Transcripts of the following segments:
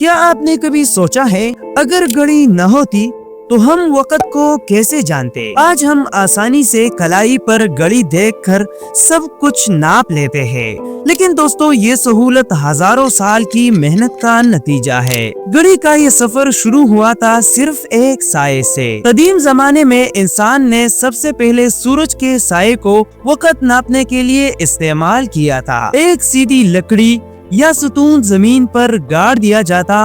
کیا آپ نے کبھی سوچا ہے اگر گھڑی نہ ہوتی تو ہم وقت کو کیسے جانتے؟ آج ہم آسانی سے کلائی پر گھڑی دیکھ کر سب کچھ ناپ لیتے ہیں، لیکن دوستو یہ سہولت ہزاروں سال کی محنت کا نتیجہ ہے۔ گھڑی کا یہ سفر شروع ہوا تھا صرف ایک سائے سے۔ قدیم زمانے میں انسان نے سب سے پہلے سورج کے سائے کو وقت ناپنے کے لیے استعمال کیا تھا۔ ایک سیدھی لکڑی یا ستون زمین پر گاڑ دیا جاتا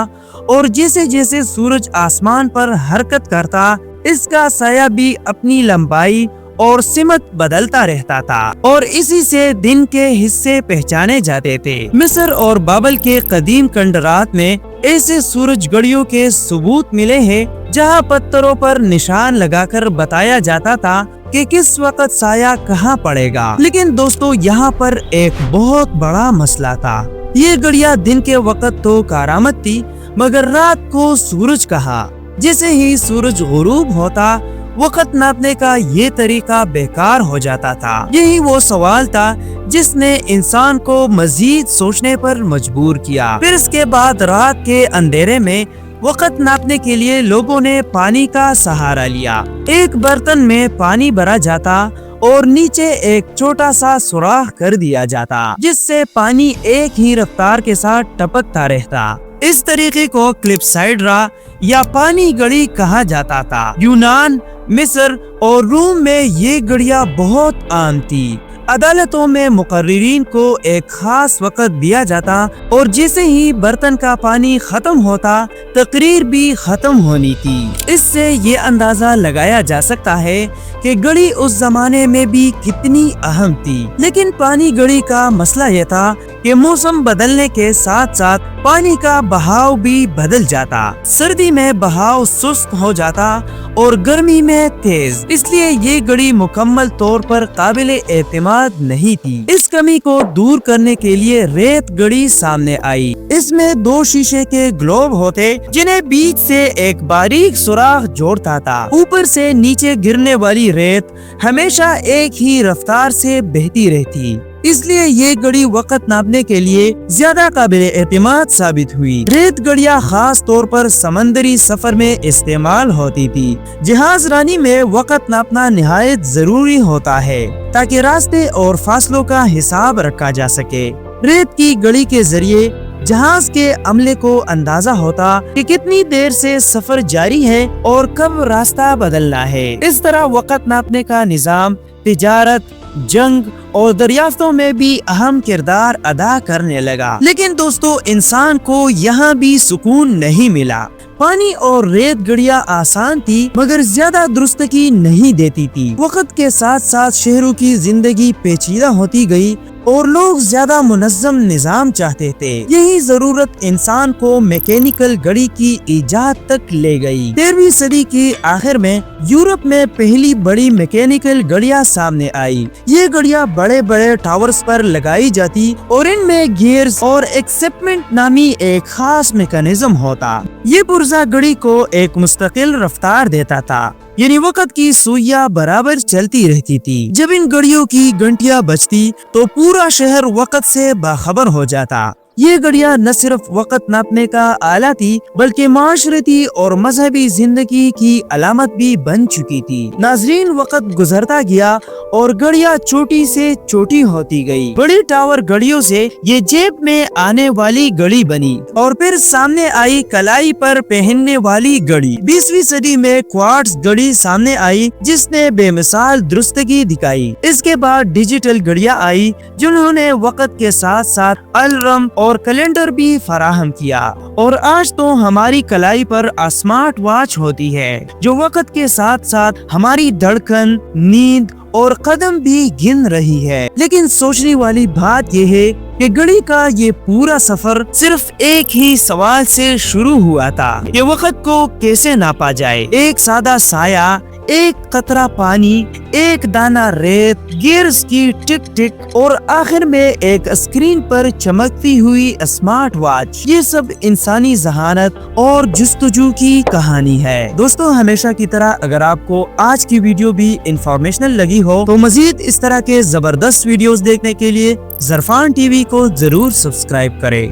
اور جیسے جیسے سورج آسمان پر حرکت کرتا اس کا سایہ بھی اپنی لمبائی اور سمت بدلتا رہتا تھا، اور اسی سے دن کے حصے پہچانے جاتے تھے۔ مصر اور بابل کے قدیم کنڈرات میں ایسے سورج گھڑیوں کے ثبوت ملے ہیں جہاں پتھروں پر نشان لگا کر بتایا جاتا تھا کہ کس وقت سایہ کہاں پڑے گا۔ لیکن دوستو یہاں پر ایک بہت بڑا مسئلہ تھا۔ یہ گھڑیاں دن کے وقت تو کارآمد تھی، مگر رات کو سورج کہاں؟ جیسے ہی سورج غروب ہوتا وقت ناپنے کا یہ طریقہ بیکار ہو جاتا تھا۔ یہی وہ سوال تھا جس نے انسان کو مزید سوچنے پر مجبور کیا۔ پھر اس کے بعد رات کے اندھیرے میں وقت ناپنے کے لیے لوگوں نے پانی کا سہارا لیا۔ ایک برتن میں پانی بھرا جاتا اور نیچے ایک چھوٹا سا سوراخ کر دیا جاتا جس سے پانی ایک ہی رفتار کے ساتھ ٹپکتا رہتا۔ اس طریقے کو کلیپسائڈرا یا پانی گھڑی کہا جاتا تھا۔ یونان، مصر اور روم میں یہ گھڑیاں بہت عام تھی۔ عدالتوں میں مقررین کو ایک خاص وقت دیا جاتا اور جیسے ہی برتن کا پانی ختم ہوتا تقریر بھی ختم ہونی تھی۔ اس سے یہ اندازہ لگایا جا سکتا ہے کہ گھڑی اس زمانے میں بھی کتنی اہم تھی۔ لیکن پانی گھڑی کا مسئلہ یہ تھا کہ موسم بدلنے کے ساتھ ساتھ پانی کا بہاؤ بھی بدل جاتا۔ سردی میں بہاؤ سست ہو جاتا اور گرمی میں تیز، اس لیے یہ گھڑی مکمل طور پر قابل اعتماد نہیں تھی۔ اس کمی کو دور کرنے کے لیے ریت گھڑی سامنے آئی۔ اس میں دو شیشے کے گلوب ہوتے جنہیں بیچ سے ایک باریک سوراخ جوڑتا تھا۔ اوپر سے نیچے گرنے والی ریت ہمیشہ ایک ہی رفتار سے بہتی رہتی، اس لیے یہ گھڑی وقت ناپنے کے لیے زیادہ قابل اعتماد ثابت ہوئی۔ ریت گھڑیاں خاص طور پر سمندری سفر میں استعمال ہوتی تھی۔ جہاز رانی میں وقت ناپنا نہایت ضروری ہوتا ہے تاکہ راستے اور فاصلوں کا حساب رکھا جا سکے۔ ریت کی گھڑی کے ذریعے جہاز کے عملے کو اندازہ ہوتا کہ کتنی دیر سے سفر جاری ہے اور کب راستہ بدلنا ہے۔ اس طرح وقت ناپنے کا نظام تجارت، جنگ اور دریافتوں میں بھی اہم کردار ادا کرنے لگا۔ لیکن دوستو انسان کو یہاں بھی سکون نہیں ملا۔ پانی اور ریت گھڑیاں آسان تھی مگر زیادہ درستگی نہیں دیتی تھی۔ وقت کے ساتھ ساتھ شہروں کی زندگی پیچیدہ ہوتی گئی اور لوگ زیادہ منظم نظام چاہتے تھے۔ یہی ضرورت انسان کو میکینیکل گھڑی کی ایجاد تک لے گئی۔ 13ویں صدی کی آخر میں یورپ میں پہلی بڑی میکینیکل گھڑیاں سامنے آئی۔ یہ گھڑیاں بڑے بڑے ٹاورز پر لگائی جاتی اور ان میں گیئرز اور ایکسپمنٹ نامی ایک خاص میکانزم ہوتا۔ یہ پرزہ گھڑی کو ایک مستقل رفتار دیتا تھا، یعنی وقت کی سوئیاں برابر چلتی رہتی تھی۔ جب ان گھڑیوں کی گھنٹیاں بجتی تو پورا شہر وقت سے باخبر ہو جاتا۔ یہ گھڑیاں نہ صرف وقت ناپنے کا آلہ تھی بلکہ معاشرتی اور مذہبی زندگی کی علامت بھی بن چکی تھی۔ ناظرین، وقت گزرتا گیا اور گھڑیاں چھوٹی سے چھوٹی ہوتی گئی۔ بڑی ٹاور گھڑیوں سے یہ جیب میں آنے والی گھڑی بنی اور پھر سامنے آئی کلائی پر پہننے والی گھڑی۔ 20ویں صدی میں کوارٹز گھڑی سامنے آئی جس نے بے مثال درستگی دکھائی۔ اس کے بعد ڈیجیٹل گھڑیاں آئی جنہوں نے وقت کے ساتھ ساتھ الارم اور کیلنڈر بھی فراہم کیا، اور آج تو ہماری کلائی پر اسمارٹ واچ ہوتی ہے جو وقت کے ساتھ ساتھ ہماری دھڑکن، نیند اور قدم بھی گن رہی ہے۔ لیکن سوچنے والی بات یہ ہے کہ گھڑی کا یہ پورا سفر صرف ایک ہی سوال سے شروع ہوا تھا کہ وقت کو کیسے ناپا جائے۔ ایک سادہ سایہ، ایک قطرہ پانی، ایک دانہ ریت، گیئرز کی ٹک ٹک اور آخر میں ایک اسکرین پر چمکتی ہوئی اسمارٹ واچ، یہ سب انسانی ذہانت اور جستجو کی کہانی ہے۔ دوستو ہمیشہ کی طرح اگر آپ کو آج کی ویڈیو بھی انفارمیشنل لگی ہو تو مزید اس طرح کے زبردست ویڈیوز دیکھنے کے لیے ظرفان ٹی وی کو ضرور سبسکرائب کریں۔